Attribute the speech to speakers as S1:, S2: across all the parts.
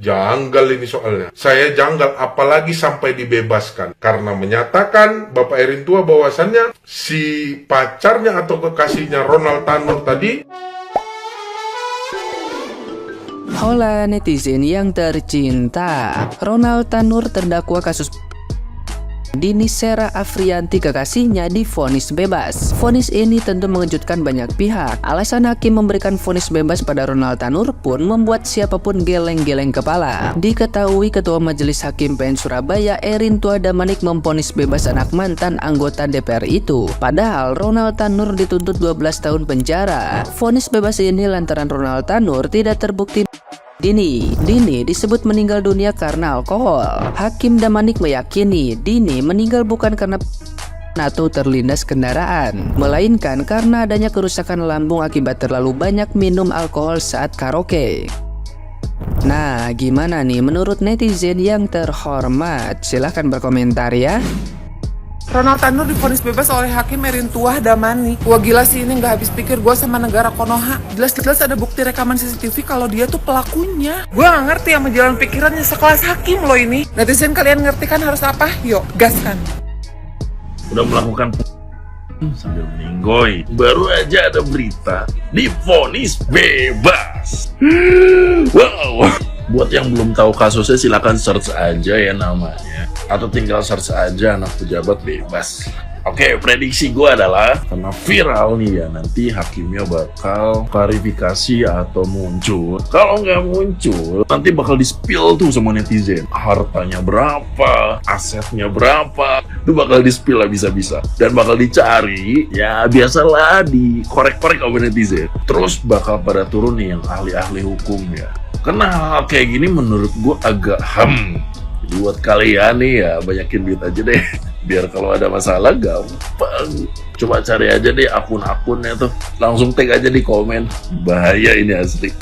S1: Janggal ini soalnya. Saya janggal apalagi sampai dibebaskan. Karena menyatakan Bapak Erin tua bahwasannya si pacarnya atau kekasihnya Ronald Tanur tadi.
S2: Hola netizen yang tercinta, Ronald Tanur terdakwa kasus Dini Sera Afrianti kekasihnya divonis bebas. Vonis ini tentu mengejutkan banyak pihak. Alasan hakim memberikan vonis bebas pada Ronald Tanur pun membuat siapapun geleng-geleng kepala. Diketahui Ketua Majelis Hakim PN Surabaya Erin Tua Damanik memvonis bebas anak mantan anggota DPR itu. Padahal Ronald Tanur dituntut 12 tahun penjara. Vonis bebas ini lantaran Ronald Tanur tidak terbukti Dini disebut meninggal dunia karena alkohol. Hakim Damanik meyakini Dini meninggal bukan karena atau terlindas kendaraan, melainkan karena adanya kerusakan lambung akibat terlalu banyak minum alkohol saat karaoke. Nah, gimana nih menurut netizen yang terhormat? Silahkan berkomentar ya.
S3: Ronald Tanur divonis bebas oleh Hakim Erin Tua Damanik. Wah gila sih, ini nggak habis pikir gue sama negara Konoha. Jelas-jelas ada bukti rekaman CCTV kalau dia tuh pelakunya. Gue nggak ngerti sama jalan pikirannya sekelas hakim loh ini. Netizen kalian ngerti kan harus apa? Yuk, gaskan.
S4: Udah melakukan sambil meninggoy. Baru aja ada berita divonis bebas. Wow. Buat yang belum tahu kasusnya silakan search aja ya namanya, atau tinggal search aja anak pejabat bebas. Oke, prediksi gue adalah karena viral nih ya, nanti hakimnya bakal klarifikasi atau muncul. Kalau nggak muncul, nanti bakal di-spill tuh sama netizen. Hartanya berapa, asetnya berapa, itu bakal di-spill bisa-bisa. Dan bakal dicari, ya biasalah dikorek-korek sama netizen. Terus bakal pada turun nih yang ahli-ahli hukum ya. Karena hal kayak gini menurut gue agak Jadi buat kalian nih ya, banyakin duit aja deh. Biar kalau ada masalah gampang. Coba cari aja deh akun-akunnya tuh. Langsung tag aja di komen. Bahaya ini asli.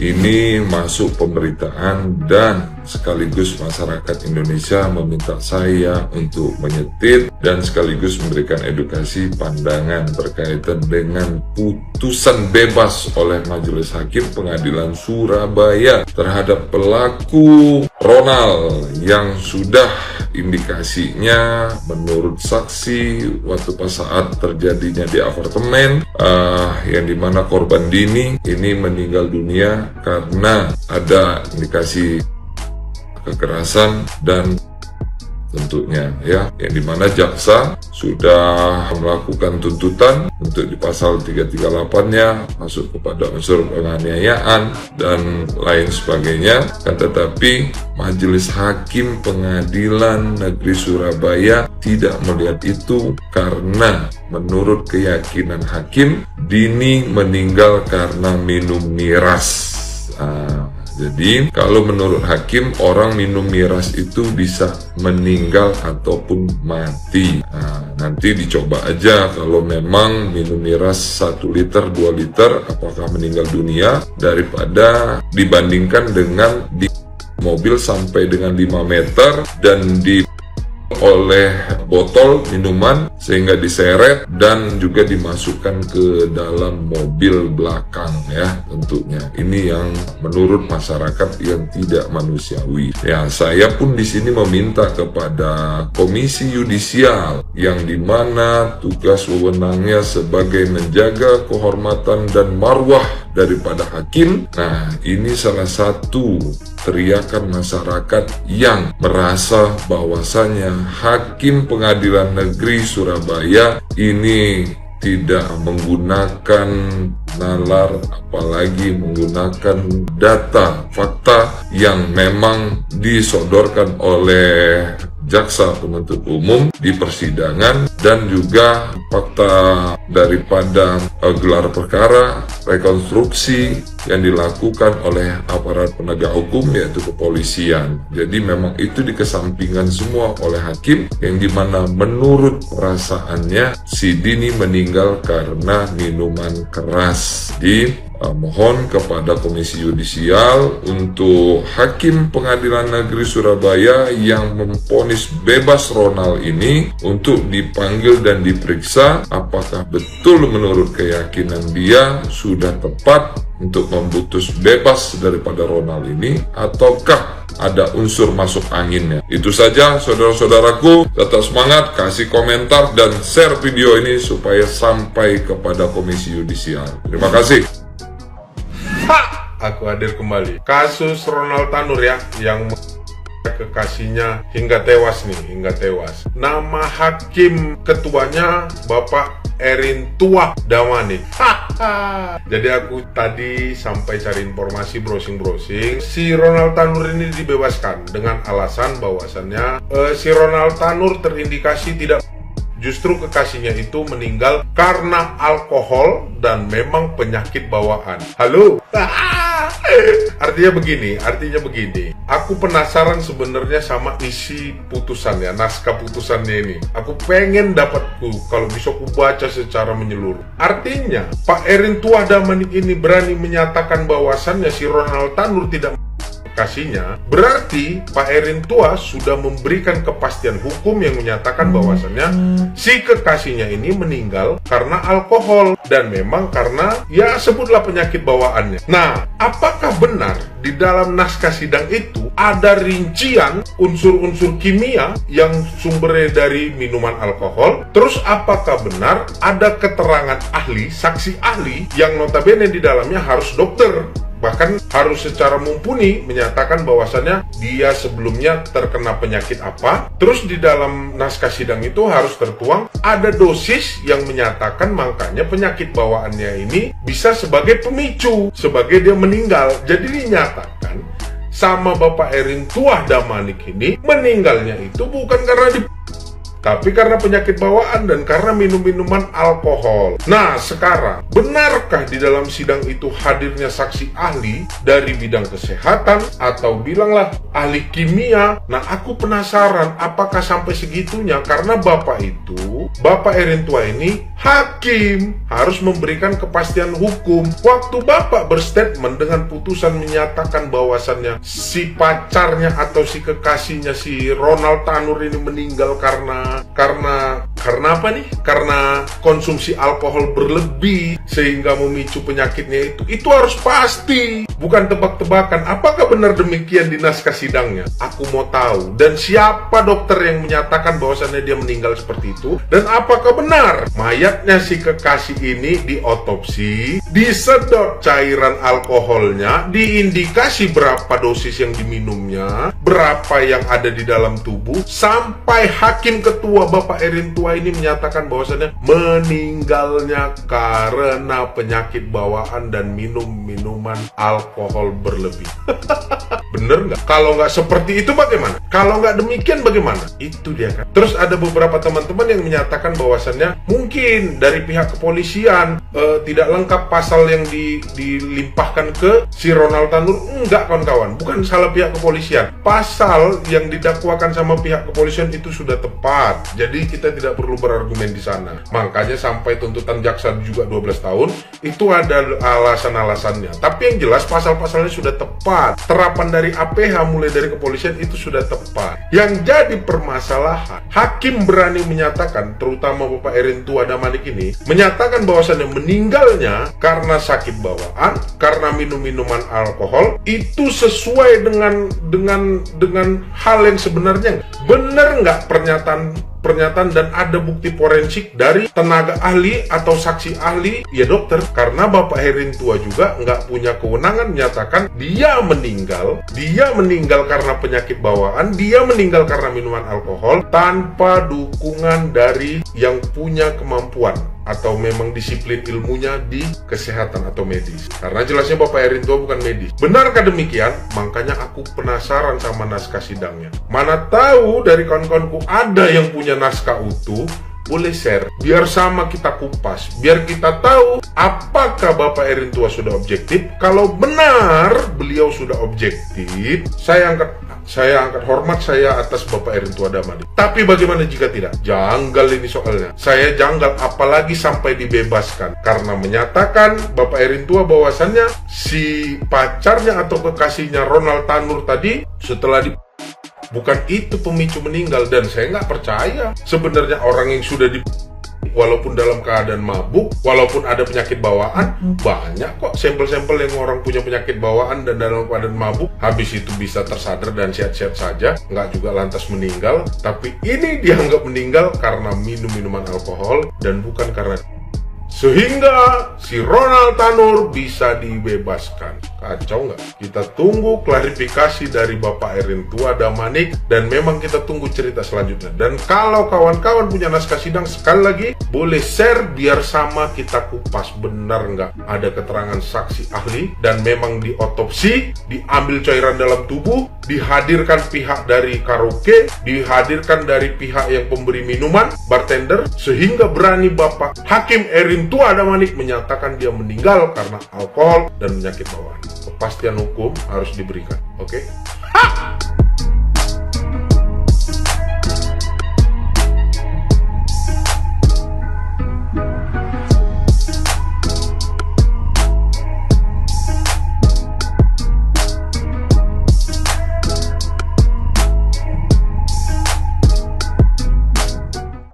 S1: Ini masuk pemberitaan dan sekaligus masyarakat Indonesia meminta saya untuk menyetir dan sekaligus memberikan edukasi pandangan berkaitan dengan putusan bebas oleh Majelis Hakim Pengadilan Surabaya terhadap pelaku Ronald yang sudah indikasinya menurut saksi waktu pas saat terjadinya di apartemen yang dimana korban Dini ini meninggal dunia karena ada indikasi kekerasan dan tentunya ya yang dimana jaksa sudah melakukan tuntutan untuk di pasal 338-nya masuk kepada unsur penganiayaan dan lain sebagainya, kan tetapi Majelis Hakim Pengadilan Negeri Surabaya tidak melihat itu karena menurut keyakinan hakim Dini meninggal karena minum miras. Jadi kalau menurut hakim orang minum miras itu bisa meninggal ataupun mati. Nanti dicoba aja kalau memang minum miras 1 liter 2 liter apakah meninggal dunia daripada dibandingkan dengan di mobil sampai dengan 5 meter dan di oleh botol minuman sehingga diseret dan juga dimasukkan ke dalam mobil belakang ya, tentunya ini yang menurut masyarakat yang tidak manusiawi ya. Saya pun di sini meminta kepada Komisi Yudisial yang dimana tugas wewenangnya sebagai menjaga kehormatan dan marwah daripada hakim. Nah, ini salah satu teriakan masyarakat yang merasa bahwasanya Hakim Pengadilan Negeri Surabaya ini tidak menggunakan nalar apalagi menggunakan data fakta yang memang disodorkan oleh jaksa penuntut umum di persidangan dan juga fakta daripada gelar perkara, rekonstruksi yang dilakukan oleh aparat penegak hukum yaitu kepolisian. Jadi memang itu dikesampingkan semua oleh hakim yang dimana menurut perasaannya si Dini meninggal karena minuman keras. Di Mohon kepada Komisi Yudisial untuk Hakim Pengadilan Negeri Surabaya yang memvonis bebas Ronald ini untuk dipanggil dan diperiksa apakah betul menurut keyakinan dia sudah tepat untuk memutus bebas daripada Ronald ini, ataukah ada unsur masuk anginnya. Itu saja saudara-saudaraku, tetap semangat, kasih komentar dan share video ini supaya sampai kepada Komisi Yudisial. Terima kasih.
S5: Aku hadir kembali. Kasus Ronald Tanur ya, yang kekasihnya hingga tewas nih, hingga tewas. Nama hakim ketuanya Bapak Erintua Damanik. Jadi aku tadi sampai cari informasi, browsing. Si Ronald Tanur ini dibebaskan dengan alasan bahwasannya si Ronald Tanur terindikasi tidak, justru kekasihnya itu meninggal karena alkohol dan memang penyakit bawaan. Halo? Artinya begini. Aku penasaran sebenarnya sama isi putusannya, naskah putusannya ini. Aku pengen dapatku, kalau bisa aku baca secara menyeluruh. Artinya, Pak Erintua Damanik ini berani menyatakan bahwasannya si Ronald Tanur tidak kasihnya, berarti Pak Erintua sudah memberikan kepastian hukum yang menyatakan bahwasannya si kekasihnya ini meninggal karena alkohol dan memang karena ya sebutlah penyakit bawaannya. Nah, apakah benar di dalam naskah sidang itu ada rincian unsur-unsur kimia yang sumbernya dari minuman alkohol? Terus apakah benar ada keterangan ahli, saksi ahli yang notabene di dalamnya harus dokter, bahkan harus secara mumpuni menyatakan bahwasannya dia sebelumnya terkena penyakit apa. Terus di dalam naskah sidang itu harus tertuang ada dosis yang menyatakan makanya penyakit bawaannya ini bisa sebagai pemicu, sebagai dia meninggal. Jadi dinyatakan sama Bapak Erintua Damanik ini meninggalnya itu bukan karena tapi karena penyakit bawaan dan karena minum-minuman alkohol. Nah, sekarang benarkah di dalam sidang itu hadirnya saksi ahli dari bidang kesehatan atau bilanglah ahli kimia? Nah, aku penasaran apakah sampai segitunya, karena Bapak Erintua ini hakim, harus memberikan kepastian hukum. Waktu Bapak berstatement dengan putusan menyatakan bahwasannya si pacarnya atau si kekasihnya si Ronald Tanur ini meninggal karena apa nih? Karena konsumsi alkohol berlebih sehingga memicu penyakitnya itu harus pasti, bukan tebak-tebakan. Apakah benar demikian di naskah sidangnya? Aku mau tahu. Dan siapa dokter yang menyatakan bahwasannya dia meninggal seperti itu? Dan apakah benar mayatnya si kekasih ini diotopsi, disedot cairan alkoholnya, diindikasi berapa dosis yang diminumnya, berapa yang ada di dalam tubuh, sampai hakim ketua Bapak Erintua ini menyatakan bahwasannya meninggalnya karena penyakit bawaan dan minum minuman alkohol berlebih. Bener nggak? Kalau nggak seperti itu bagaimana? Kalau nggak demikian bagaimana? Itu dia kan. Terus ada beberapa teman-teman yang menyatakan bahwasannya mungkin dari pihak kepolisian tidak lengkap pasal yang dilimpahkan ke si Ronald Tanur. Enggak, kawan-kawan, bukan salah pihak kepolisian. Pasal yang didakwakan sama pihak kepolisian itu sudah tepat. Jadi kita tidak perlu berargumen di sana. Makanya sampai tuntutan jaksa juga 12 tahun itu ada alasan-alasannya. Tapi yang jelas pasal-pasalnya sudah tepat. Terapan dari APH mulai dari kepolisian itu sudah tepat. Yang jadi permasalahan, hakim berani menyatakan, terutama Bapak Erintua Damanik ini, menyatakan bahwasannya meninggalnya karena sakit bawaan, karena minum minuman alkohol, itu sesuai dengan hal yang sebenarnya. Benar nggak pernyataan dan ada bukti forensik dari tenaga ahli atau saksi ahli, ya dokter, karena Bapak Erintua juga nggak punya kewenangan menyatakan dia meninggal karena penyakit bawaan, dia meninggal karena minuman alkohol tanpa dukungan dari yang punya kemampuan atau memang disiplin ilmunya di kesehatan atau medis. Karena jelasnya Bapak Erintua bukan medis. Benarkah demikian? Makanya aku penasaran sama naskah sidangnya. Mana tahu dari kawan-kawanku ada yang punya naskah utuh, boleh share, biar sama kita kupas, biar kita tahu apakah Bapak Erintua sudah objektif. Kalau benar beliau sudah objektif, saya saya angkat hormat saya atas Bapak Erintua Damanik. Tapi bagaimana jika tidak? Janggal ini soalnya. Saya janggal apalagi sampai dibebaskan. Karena menyatakan Bapak Erintua bahwasannya si pacarnya atau kekasihnya Ronald Tanur tadi setelah bukan itu pemicu meninggal. Dan saya nggak percaya. Sebenarnya orang yang sudah walaupun dalam keadaan mabuk, walaupun ada penyakit bawaan, banyak kok sampel-sampel yang orang punya penyakit bawaan dan dalam keadaan mabuk, habis itu bisa tersadar dan sehat-sehat saja, nggak juga lantas meninggal. Tapi ini dianggap meninggal karena minum minuman alkohol dan bukan karena. Sehingga si Ronald Tanur bisa dibebaskan. Kacau nggak? Kita tunggu klarifikasi dari Bapak Erintua Damanik dan memang kita tunggu cerita selanjutnya. Dan kalau kawan-kawan punya naskah sidang, sekali lagi boleh share biar sama kita kupas benar nggak ada keterangan saksi ahli dan memang diotopsi, diambil cairan dalam tubuh, dihadirkan pihak dari karaoke, dihadirkan dari pihak yang pemberi minuman, bartender, sehingga berani Bapak Hakim Erintua Damanik menyatakan dia meninggal karena alkohol dan penyakit bawaan. Kepastian hukum harus diberikan, oke?